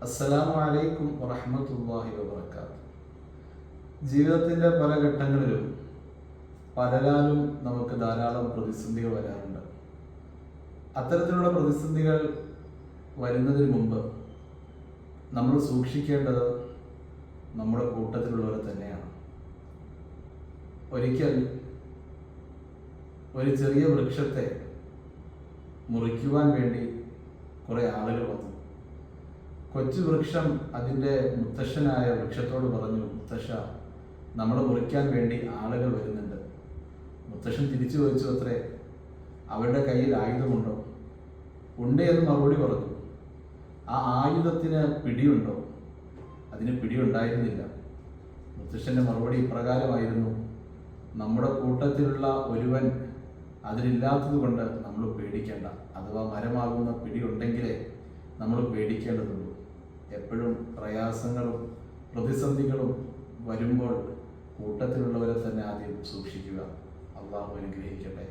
അസ്സലാമു അലൈക്കും വറഹ്മത്തുള്ളാഹി വബറകാതുഹു. ജീവിതത്തിൻ്റെ പല ഘട്ടങ്ങളിലും പലരാലും നമുക്ക് ധാരാളം പ്രതിസന്ധികൾ വരാറുണ്ട്. അത്തരത്തിലുള്ള പ്രതിസന്ധികൾ വരുന്നതിന് മുമ്പ് നമ്മൾ സൂക്ഷിക്കേണ്ടത് നമ്മുടെ കൂട്ടത്തിലുള്ളവരെ തന്നെയാണ്. ഒരിക്കൽ ഒരു ചെറിയ വൃക്ഷത്തെ മുറിക്കുവാൻ വേണ്ടി കുറേ ആളുകൾ വന്നു. കൊച്ചു വൃക്ഷം അതിൻ്റെ മുത്തശ്ശനായ വൃക്ഷത്തോട് പറഞ്ഞു, മുത്തശ്ശ, നമ്മൾ മുറിക്കാൻ വേണ്ടി ആളുകൾ വരുന്നുണ്ട്. മുത്തശ്ശൻ തിരിച്ചു ചോദിച്ചു അത്രേ, അവരുടെ കയ്യിൽ ആയുധമുണ്ടോ? ഉണ്ട് എന്ന് മറുപടി പറഞ്ഞു. ആ ആയുധത്തിന് പിടിയുണ്ടോ? അതിന് പിടിയുണ്ടായിരുന്നില്ല. മുത്തശ്ശൻ്റെ മറുപടി ഇപ്രകാരമായിരുന്നു, നമ്മുടെ കൂട്ടത്തിലുള്ള ഒരുവൻ അതിലില്ലാത്തത് കൊണ്ട് നമ്മൾ പേടിക്കേണ്ട. അഥവാ മരമാകുന്ന പിടിയുണ്ടെങ്കിലേ നമ്മൾ പേടിക്കേണ്ടതുള്ളൂ. എപ്പോഴും പ്രയാസങ്ങളും പ്രതിസന്ധികളും വരുമ്പോൾ കൂട്ടത്തിലുള്ളവരെ തന്നെ ആദ്യം സൂക്ഷിക്കുക. അള്ളാഹു അനുഗ്രഹിക്കട്ടെ.